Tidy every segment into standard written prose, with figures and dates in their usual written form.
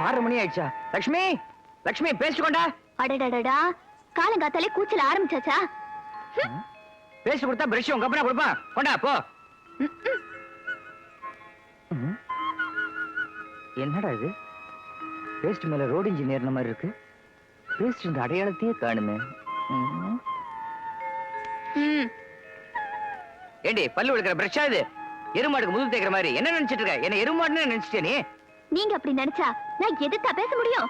6 மணி ஆயிடுச்சா? லட்சுமி, லட்சுமி பேஸ்ட் கொண்டா. அடடடடா, காலங்காத்தாலே கூச்சல ஆரம்பிச்சாச்சா? பேஸ்ட் கொடுத்தா பிரஷ் உங்க அப்பனா கொடுப்பா. கொண்டா போ. என்னடா இது? பேஸ்ட் மேல ரோடு இன்ஜினியர் மாதிரி இருக்கு. பேஸ்ட் இந்த அடையாளத்தையே காணுமே. ஏண்டி பல்லு விளக்குற பிரஷா இது? எருமாடுக்கு முதுகு தேய்க்கிற மாதிரி என்ன நினைச்சிட்டு இருக்க? என்ன எருமாடுன்னு நினைச்சிட்டே நீ? நீங்க அப்படி நினைச்சா நான் எதுக்கா பேச முடியும்?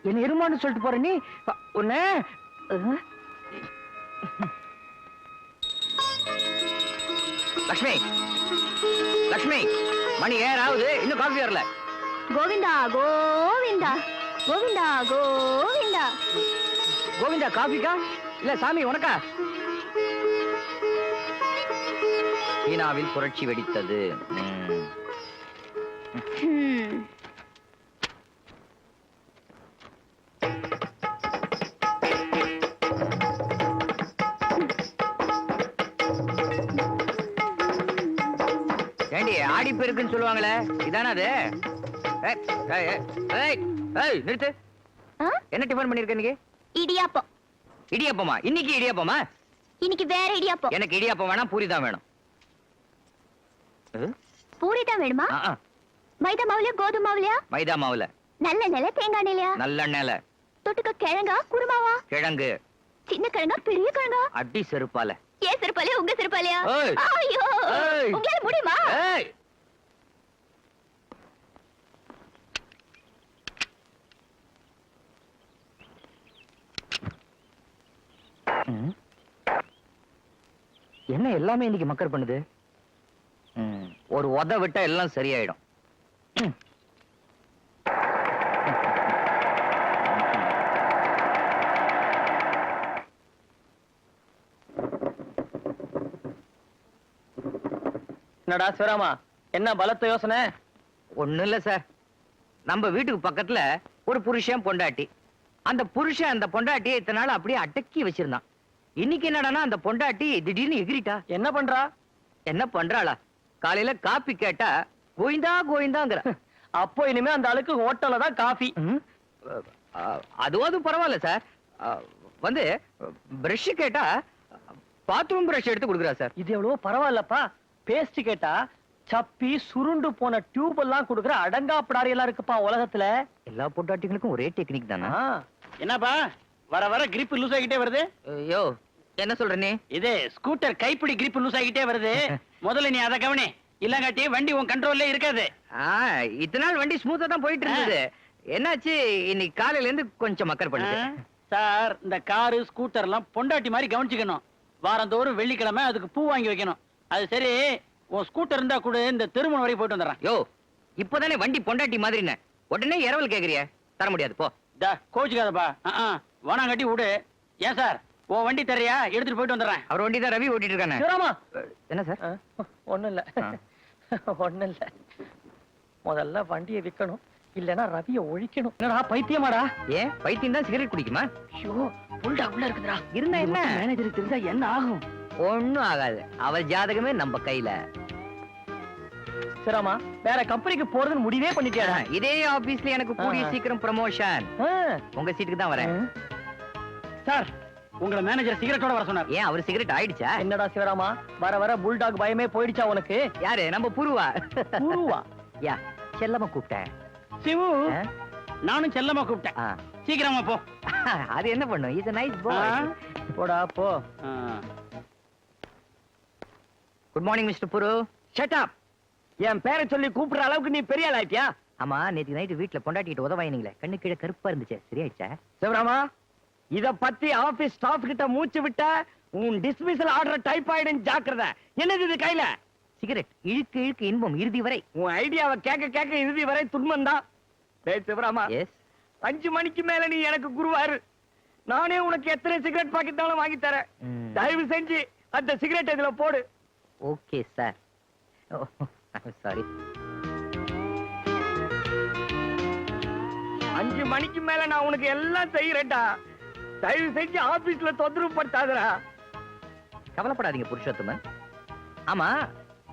என்ன எருமாடுன்னு சொல்லிட்டு போற நீ? உன்ன லட்சுமி, லட்சுமி, மணி 7 ஆகுது, இன்னும் காஃபி வரல. கோவிந்தா கோவிந்தா கோவிந்தா கோவிந்தா கோவிந்தா காஃபிக்கா இல்ல சாமி உனக்கா? சீனாவில் புரட்சி வெடித்தது. ஏண்டி ஆடி பெருக்குன்னு சொல்லுவாங்களே, இதானே அது? நிறுத்து. என்ன டிஃபன் பண்ணிருக்க இன்னைக்கு? இடியாப்பம். இடியாப்பமா? இன்னைக்கு இடியாப்பமா? இன்னைக்கு வேற இடியாப்பம். எனக்கு இடியாப்பம் வேணாம், பூரி தான் வேணும். பூரி தான் வேணுமா? மைதா மாவுலயா கோதுமை மாவுலயா? மைதா மாவுல. நல்ல நெல தேங்காய் நெல்லையா? நல்ல நெல. தொட்டுக்க கிழங்கா குருமாவா? கிழங்கு. சின்ன கிழங்கா பெரிய கிழங்கா? அடி செருப்பால. ஏ செருப்பாலயா உங்க செருப்பாலயா? ஐயோ, உங்களால முடியுமா? என்ன எல்லாமே இன்னைக்கு மக்கர் பண்ணுது? ஒரு உத விட்டா எல்லாம் சரியாயிடும். என்னடா சிவராமா, என்ன பலத்த யோசனை? ஒண்ணும் இல்ல சார். நம்ம வீட்டுக்கு பக்கத்துல ஒரு புருஷன் பொண்டாட்டி. அந்த புருஷன் அந்த பொண்டாட்டியை இத்தனை நாள் அப்படியே அடக்கி வச்சிருந்தான். இன்னைக்கு என்னடானா அந்த பொண்டாட்டி திடீர்னு எகிரிட்டா. என்ன பண்றா? என்ன பண்றாளா? காலையில காப்பி கேட்டா கோயிந்தா கோயிந்தாங்கிற. அப்போ இனிமே அந்த ஆளுக்கு ஹோட்டல்ல தான் காஃபி. அதுவும் பரவாயில்ல சார். வந்து பிரஷ் கேட்டா பாத்ரூம் பிரஷ் எடுத்து கொடுக்குறா சார். இது எவ்வளவோ பரவாயில்லப்பா. பேஸ்ட் கேட்டா சப்பி சுருண்டு போன டியூப் எல்லாம் கொடுக்குற அடங்காப்படாரி எல்லாம் இருக்குப்பா உலகத்துல. எல்லா பொண்டாட்டிகளுக்கும் ஒரே டெக்னிக் தானா? என்னப்பா வர வர கிரிப் லூஸ் ஆகிட்டே வருது? ஐயோ என்ன சொல்ற நீ? இது ஸ்கூட்டர் கைப்பிடி கிரிப் லூஸ் ஆகிட்டே வருது. முதல்ல நீ அதை கவனி, இல்லங்காட்டி வண்டி உன் கண்ட்ரோல்ல இருக்காது. இத்தனை நாள் வண்டி ஸ்மூத்தா தான் போயிட்டு இருந்தது. என்னாச்சு இன்னைக்கு காலையில இருந்து கொஞ்சம் மக்கர் பண்ணுது சார். இந்த காரு ஸ்கூட்டர் எல்லாம் பொண்டாட்டி மாதிரி கவனிச்சுக்கணும். வாரந்தோறும் வெள்ளிக்கிழமை அதுக்கு பூ வாங்கி வைக்கணும். அது சரி, உன் ஸ்கூட்டர் இருந்தா கூட இந்த திருமணம் வரை போயிட்டு வந்துடுறேன். யோ இப்பதானே வண்டி பொண்டாட்டி மாதிரி உடனே இரவல் கேக்குறிய? தர முடியாது போ. கோச்சுக்காதப்பா, வானாங்கட்டி விடு. ஏன் சார் உன் வண்டி தரையா? எடுத்துட்டு போயிட்டு வந்துடுறேன். அவர் வண்டி தான் ரவி ஓட்டிட்டு இருக்கானே. என்ன சார்? ஒண்ணும் இல்ல ஒண்ணும் இல்ல. முதல்ல வண்டியை விற்கணும், இல்லன்னா ரவியை ஒழிக்கணும். என்னடா பைத்தியமாடா? ஏன் பைத்தியம் தான் சிகரெட் குடிக்குமா? ஐயோ புல்டா உள்ள இருக்குதுடா. இருந்தா என்ன? மேனேஜருக்கு தெரிஞ்சா என்ன ஆகும்? ஒண்ணும் ஆகாது. அவள் ஜாதகமே நம்ம கையில. சரிமா, வேற கம்பெனிக்கு போறதுன்னு முடிவே பண்ணிட்டியா? இதே ஆபீஸ்ல எனக்கு கூடிய சீக்கிரம் ப்ரமோஷன். உங்க சீட்டுக்கு தான் வரேன். சார் உங்களை மேனேஜர் சிகரெட்டோட வர சொன்னார். ஏன் அவர் சிகரெட் ஆயிடுச்சா? என்னடா சிவராமா, வர வர புல்டாக் பயமே போயிடுச்சா உனக்கு? யாரு? நம்ம புருவா. புருவா? யா செல்லமா கூப்பிட்டேன். சிவு நானும் செல்லமா கூப்பிட்டேன். சீக்கிரமா போ. அது என்ன பண்ணும்? Is a nice boy. போடா போ. Good morning mister Puru. Shut up. என் பேரை சொல்லி கூப்பிடுற அளவுக்கு நீ பெரிய ஆள் ஆயிட்டியா? ஆமா, நேத்து நைட் வீட்ல பொண்டாட்டிட்டு உதவாயினீங்களே, கண்ணு கீழே கருப்பா இருந்துச்சு, சரியாயிடுச்சா? சிவராமா, இத பத்தி ஆபீஸ் ஸ்டாஃப் கிட்ட மூச்சு விட்ட உன் டிஸ்மிஸல் ஆர்டர் டைப் ஆயிடும், ஜாக்கிரதை. என்னது இது கையில? சிகரெட். இழுக்கு இழுக்கு இன்பம் இறுதி வரை. உன் ஐடியாவை கேட்க கேட்க இறுதி வரை துன்பம் தான். டேய் சிவராமா, 5 மணிக்கு மேல நீ எனக்கு குருவாரு. நானே உனக்கு எத்தனை சிகரெட் பாக்கெட்டாலும் வாங்கி தரேன். தயவு செஞ்சு அந்த சிகரெட் இதுல போடு. Okay sir. சாரி. 5 மணிக்கு மேல நான் உனக்கு எல்லாம் செய்யறேன்டா. தயவு செஞ்சு ஆபீஸ்ல தொந்தரவு படுத்தாதடா. கவலைப்படாதீங்க புருஷோத்தமன். ஆமா,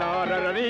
லாரரரீ.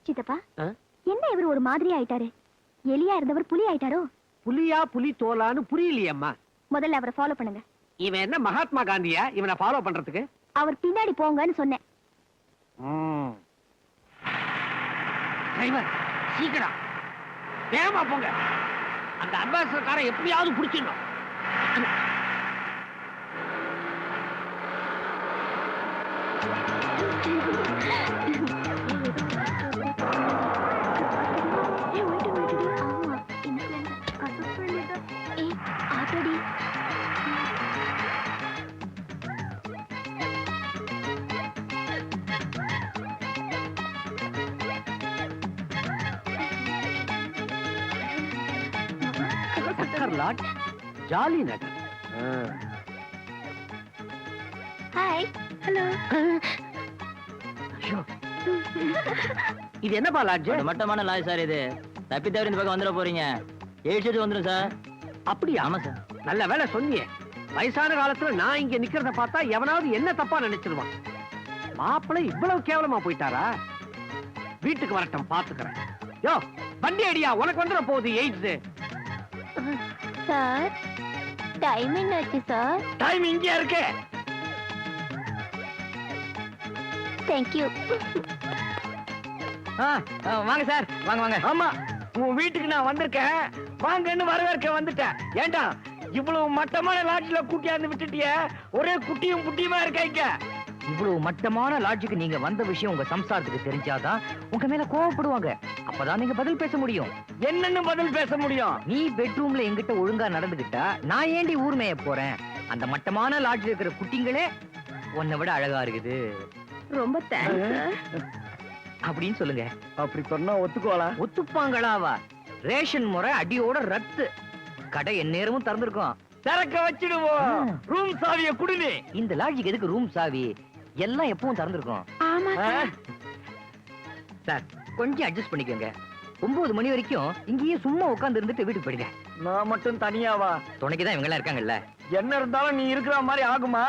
சித்தப்பா என்ன இவர் ஒரு மாதிரி ஆயிட்டாரு? எலியா இருந்தவர் புலி ஆயிட்டாரோ? புலியா புலி தோலான்னு புரியலையம்மா. முதல்ல அவரை ஃபாலோ பண்ணுங்க. இவன் என்ன மகாத்மா காந்தியா இவனை ஃபாலோ பண்றதுக்கு? அவர் பின்னாடி போங்கன்னு சொன்னேன். டிரைவர் சீக்கிரம் வேகமா போங்க. அந்த அம்பாசிடர் காரை எப்படியாவது பிடிச்சிடணும். சக்கர் லாட் ஜாலி நகர். ஹாய். ஹலோ. இது என்னப்பா லாட்ஜ்? மட்டமான லாய் சார் இது. தப்பி தவறி இந்த பக்கம் வந்துட போறீங்க. 7 வந்துடும் சார். அப்படியா? ஆமா சார். நல்ல வேலை சொன்னியே. வயசான காலத்துல நான் இங்க நிக்கிறத பார்த்தா எவனாவது என்ன தப்பா நினைச்சிருவான். மாப்பிள்ளை இவ்வளவு கேவலமா போயிட்டாரா? வீட்டுக்கு வரட்டும் பாத்துக்கிறேன். யோ வண்டி அடியா, உனக்கு வந்துட போகுது எய்ட்ஸ். சார் டைம் என்னாச்சு சார்? டைம் இங்க இருக்கு. தேங்க்யூ. வாங்க சார், வாங்க வாங்க. ஆமா, உன் வீட்டுக்கு நான் வந்திருக்கேன். வாங்கன்னு வரவேற்க வந்துட்டேன். ஏண்டா இவ்வளவு மட்டமான லாட்ஜ்ல கூட்டியாந்து விட்டுட்டிய? ஒரே குட்டியும் புட்டியுமா இருக்க. இவ்வளவு மட்டமான லாட்ஜுக்கு நீங்க வந்த விஷயம் உங்க சம்சாரத்துக்கு தெரிஞ்சாதான் உங்க மேல கோவப்படுவாங்க. அப்பதான் நீங்க பதில் பேச முடியும். என்னன்னு பதில் பேச முடியும்? நீ பெட்ரூம்ல எங்கிட்ட ஒழுங்கா நடந்துகிட்டா நான் ஏண்டி ஊர் மேய போறேன்? அந்த மட்டமான லாட்ஜ்ல இருக்கிற குட்டிங்களே உன்னை விட அழகா இருக்குது. ரொம்ப தேங்க்ஸ். அப்படின்னு சொல்லுங்க. அப்படி சொன்னா ஒத்துக்கோலா? ஒத்துப்பாங்களாவா? ரேஷன் முறை அடியோட ரத்து. கடை எந்நேரமும் திறந்திருக்கும். திறக்க வச்சிடுவோம். ரூம் சாவிய குடுனி. இந்த லாட்ஜுக்கு எதுக்கு ரூம் சாவி? எல்லாம் எப்பவும் திறந்திருக்கும். ஆமா சார். சார் கொஞ்சம் அட்ஜஸ்ட் பண்ணிக்கோங்க. 9 மணி வரைக்கும் இங்கேயே சும்மா உட்கார்ந்து இருந்துட்டு வீட்டுக்கு போயிடுங்க. நான் மட்டும் தனியாவா? துணைக்குதான் இவங்க எல்லாம் இருக்காங்கல்ல. என்ன இருந்தாலும் நீ இருக்கிற மாதிரி ஆகுமா?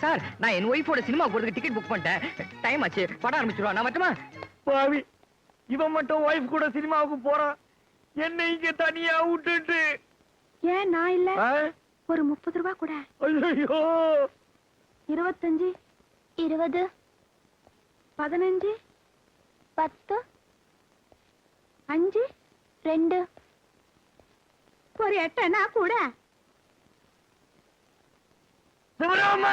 சார் நான் என் ஒய்ஃபோட சினிமா போறதுக்கு டிக்கெட் புக் பண்ணிட்டேன். டைம் ஆச்சு, படம் ஆரம்பிச்சிருவா. நான் மட்டுமா? பாவி, இவன் மட்டும் ஒய்ஃப் கூட சினிமாவுக்கு போறான். என்ன இங்க தனியா விட்டுட்டு. ஏன் நான் இல்ல? ஒரு 30 ரூபாய் கூட. ஐயோ, 25, 20, 15, 10, 5, 2, ஒரு 8 கூட. சிவராமா!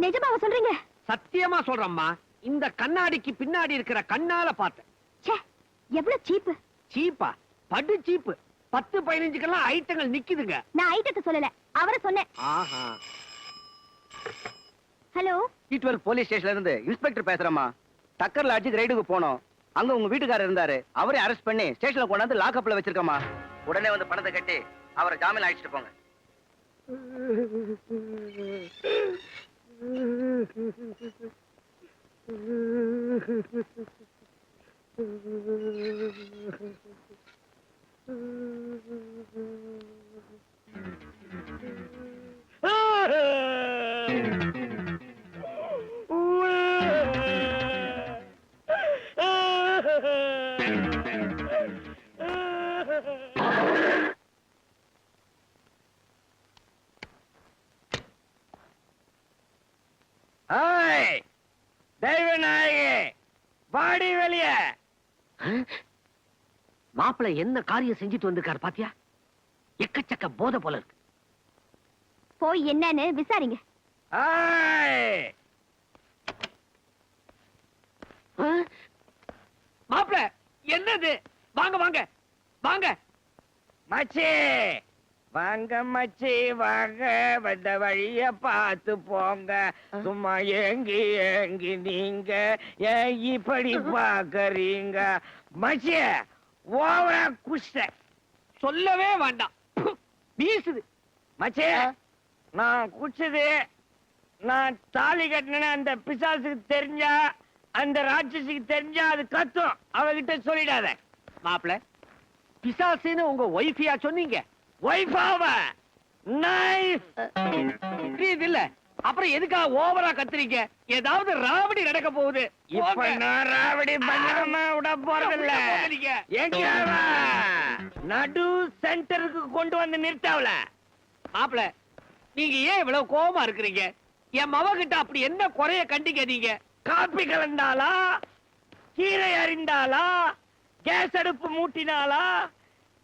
நிஜமாவா சொல்றீங்க? சத்தியமா சொல்றேம்மா, இந்த கண்ணாடிக்கு பின்னாடி இருக்கிற கண்ணால பார்த்தேன். ச்சே, எவ்வளவு சீப்பு. சீப்பா? படு சீப்பு. 10-15க்கெல்லாம் ஐட்டங்கள் நிக்குதுங்க. நான் ஐட்டத்தை சொல்லல, அவரை சொன்னேன். ஆஹா. ஹலோ, T12 போலீஸ் ஸ்டேஷன்ல இருந்து இன்ஸ்பெக்டர் பேசுறேம்மா. டக்கர் லாட்ஜுக்கு ரைடுக்கு போனோம். அங்க உங்க வீட்டுக்காரர் இருந்தாரு. அவரே அரெஸ்ட் பண்ணி ஸ்டேஷன்ல கொண்டாந்து லாக்அப்ல வச்சிருக்கோமா. உடனே வந்து பணத்தை கட்டி அவரை ஜாமீன் அழைச்சிட்டு போங்க. வாடி வெளிய. மாப்பிள்ளை என்ன காரியம் செஞ்சுட்டு வந்திருக்காரு பாத்தியா? எக்கச்சக்க போதை போல இருக்கு. போய் என்னன்னு விசாரிங்க. மாப்பிள்ளை என்னது? வாங்க வாங்க வாங்க. மச்சி வாங்க மச்சி வாங்க, வந்த வழிய பார்த்து போங்க. சும்மா ஏங்கி ஏங்கி நீங்க ஏன் இப்படி பாக்கறீங்க? மச்சி ஓவரா குஷ்ட சொல்லவே வேண்டாம். வீசுது. மச்சி நான் குடிச்சது நான் தாலி கட்டின அந்த பிசாசுக்கு தெரிஞ்சா, அந்த ராட்சசிக்கு தெரிஞ்சா அது கத்தும். அவகிட்ட சொல்லிடாத. மாப்பிள்ளை, பிசாசுன்னு உங்க ஒய்ஃபியா சொன்னீங்க? ஒய்ஃபாவ நைஸ் புரியுது இல்ல? அப்புறம் எதுக்காக ஓவரா கத்துறீங்க? ஏதாவது ராவடி நடக்க போகுது. இப்ப நான் ராவடி பண்ணாம விட போறதில்ல. எங்கேயாவா நடு சென்டருக்கு கொண்டு வந்து நிறுத்தாவல. மாப்பிள, நீங்க ஏன் இவ்வளவு கோவமா இருக்கிறீங்க? என் மவ கிட்ட அப்படி என்ன குறைய கண்டிக்க நீங்க? காப்பி கலந்தாளா, கீரை அறிந்தாளா, கேஸ் அடுப்பு மூட்டினாளா,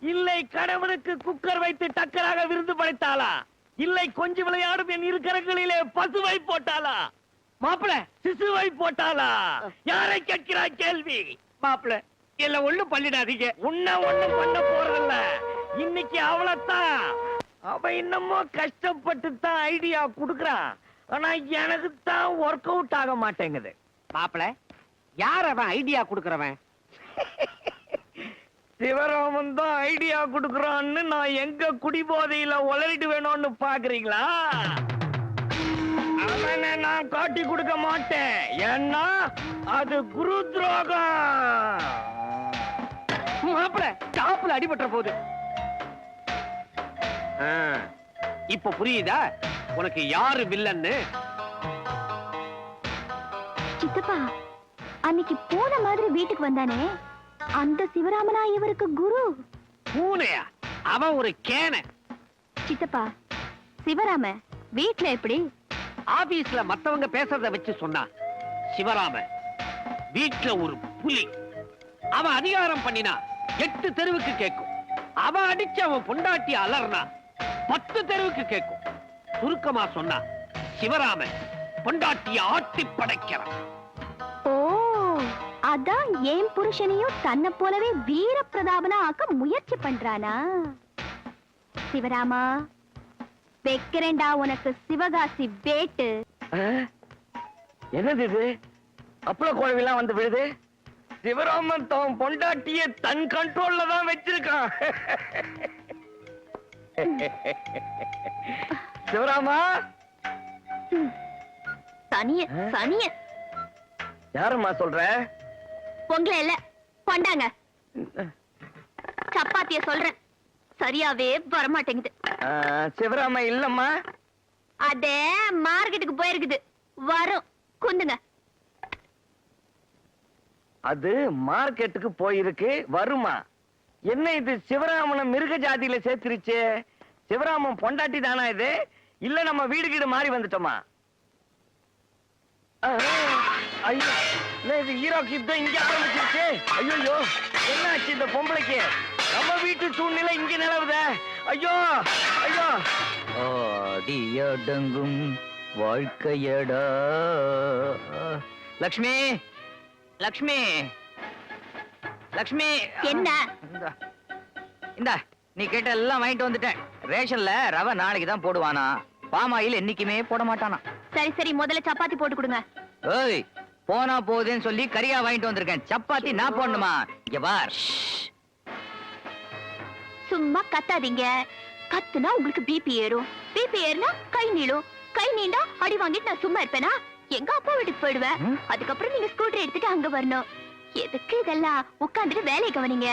இல்லை கணவனுக்கு குக்கர் வைத்து டக்கராக விருந்து படைத்தாளா, இல்லை கொஞ்சம் விளையாடும் என் இரு கரங்களிலே பசுவை போட்டாளா, மாப்பிள சிசுவை போட்டாளா? யாரை கேட்கிறாய் கேள்வி? மாப்பிள, எல்லாம் ஒண்ணும் பண்ணிடாதீங்க. உன்ன ஒண்ணும் பண்ண போறதில்ல. இன்னைக்கு அவளத்தான். அவ இன்னமோ கஷ்டப்பட்டு தான் ஐடியா குடுக்கறான். ஆனா எனக்கு தான் ஒர்க் அவுட் ஆக மாட்டேங்குது. மாப்பிள, யார் அவன் ஐடியா குடுக்கறவன்? சிவராமன் தான் ஐடியா குடுக்கறான்னு நான் எங்க குடிபோதையில உளறிட்டு வேணும்னு பாக்குறீங்களா? அவனை நான் காட்டி கொடுக்க மாட்டேன். ஏன்னா அது குரு துரோகம். மாப்பிள, டாப்ல அடிபட்டுற போகுது. இப்ப புரியுதா உனக்கு யாரு வில்லன்னு? சித்தப்பா, அன்னைக்கு போன மாதிரி வீட்டுக்கு வந்தானே, அந்த சிவராமனா இவருக்கு குரு? பூனையா? அவன் ஒரு கேன. சித்தப்பா, சிவராம வீட்ல எப்படி? ஆபீஸ்ல மத்தவங்க பேசுறத வச்சு சொன்னா, சிவராம வீட்ல ஒரு புலி. அவன் அதிகாரம் பண்ணினா 8 தெருவுக்கு கேட்கும். அவன் அடிச்சு அவன் பொண்டாட்டி அலர்னா 10 தெருவுக்கு கேட்கும். சுருக்கமா சொன்னா, சிவராம பொண்டாட்டிய ஆட்டி படைக்கிறான். ஓ, அதான் ஏன் புருஷனையும் தன்னை போலவே வீர பிரதாபனா ஆக்க முயற்சி பண்றானா? சிவராமா, வைக்கிறேன்டா உனக்கு சிவகாசி பேட்டு. என்னது இது? அப்பள குழவிலாம் வந்து விழுது. சிவராமன் தன் பொண்டாட்டிய தன் கண்ட்ரோல்ல தான் வச்சிருக்கான். சிவராமா, சனிய சனிய யாரும்மா சொல்ற? பொங்கல இல்ல, கொண்டாங்க சப்பாத்திய சொல்றேன். சரியாவே வரமாட்டேங்குது. சிவராமா இல்லம்மா. அதே மார்க்கெட்டுக்கு போயிருக்குது. வரும், குந்துங்க. அது மார்க்கெட்டுக்கு போயிருக்கு, வருமா? என்ன இது சிவராமனை மிருக ஜாதியில சேர்த்துருச்சு? சிவராமன் பொண்டாட்டி தானா இது? இல்ல நம்ம வீடு கீடு மாறி வந்துட்டோமா? ஐயோ, இது ஹீரோக்கு யுத்தம் இங்க ஆரம்பிச்சிருச்சு. ஐயோ, என்னாச்சு இந்த பொம்பளைக்கு? நம்ம வீட்டு சூழ்நிலை இங்க நிலவுத. ஐயோ ஐயோ. அடியடங்கும் வாழ்க்கையடா. லக்ஷ்மி, லக்ஷ்மி, லக்ஷ்மி. என்ன? இந்தா, இந்தா, நீ கேட்ட எல்லாம் வாங்கிட்டு வந்துட்டேன். ரேஷன்ல ரவை நாளைக்கு தான் போடுவானா, பாமாயில் என்னைக்குமே போட மாட்டானா. சரி சரி, முதல்ல சப்பாத்தி போட்டு கொடுங்க. ஏய், போனா போகுதுன்னு சொல்லி கறியா வாங்கிட்டு வந்திருக்கேன். சப்பாத்தி நான் போடணுமா? இங்க பார். சும்மா கத்தாதீங்க. கத்துனா உங்களுக்கு பிபி ஏறும், பிபி ஏறினா கை நீளும், கை நீண்டா அடி வாங்கிட்டு நான் சும்மா இருப்பேனா? எங்க அப்பா வீட்டுக்கு போயிடுவேன். அதுக்கப்புறம் நீங்க ஸ்கூட்டர் எடுத்துட்டு அங்க வரணும். எதுக்கு இதெல்லாம்? உட்காந்துட்டு வேலையை கவனிங்க.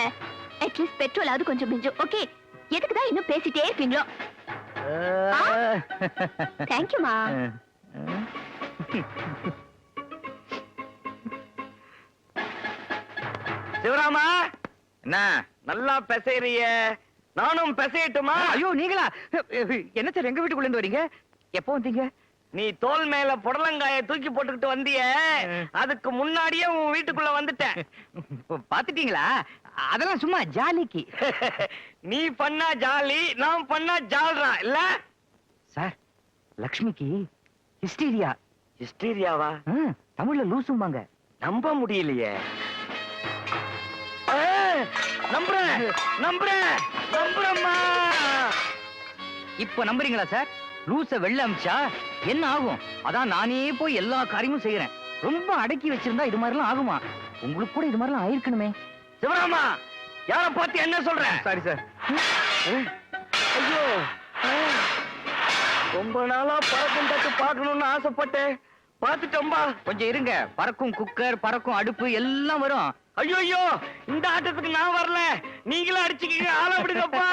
அட்லீஸ்ட் பெட்ரோலாவது கொஞ்சம் மிஞ்சும். ஓகே, எதுக்கு தான் இன்னும் பேசிட்டே இருப்பீங்களோ? தேங்க்யூமா. சிவராமா, என்ன? நல்லா பெசைறிய, நானும் பெசையட்டுமா? ஐயோ, நீங்களா? என்ன சார் எங்க வீட்டுக்குள்ள இருந்து வரீங்க? எப்போ வந்தீங்க? நீ தோல் மேல புடலங்காய தூக்கி போட்டுக்கிட்டு வந்திய, அதுக்கு முன்னாடியே உன் வீட்டுக்குள்ள வந்துட்டேன். பாத்துட்டீங்களா? அதெல்லாம் சும்மா ஜாலிக்கு. நீ பண்ணா ஜாலி, நான் பண்ணா ஜால்ரா இல்ல சார், லக்ஷ்மிக்கு ஹிஸ்டீரியா. ஹிஸ்டீரியாவா? தமிழ்ல லூசும்பாங்க. நம்ப முடியலையே. நம்புறேன் நம்புறேன் நம்புறேம்மா. இப்ப நம்புறீங்களா சார்? லூச வெள்ள அமிச்சா என்ன ஆகும்? அதான் நானே போய் எல்லா காரியமும் செய்யறேன். ரொம்ப அடக்கி வச்சிருந்தா இது மாதிரிலாம் ஆகுமா? உங்களுக்கு கூட இது மாதிரிலாம் ஆயிருக்கணுமே. சிவராமா, யார பார்த்து என்ன சொல்ற? Sorry sir. ஐயோ, ரொம்ப நாளா பறக்கும் தட்டு பார்க்கணும்னு ஆசைப்பட்டேன். பார்த்துட்டோம்பா. கொஞ்சம் இருங்க. பறக்கும் குக்கர், பறக்கும் அடுப்பு எல்லாம் வரும். ஐயோ, இந்த ஆட்டத்துக்கு நான் வரல. நீங்களும் அடிச்சுக்கீங்க. ஆள விடுங்கப்பா.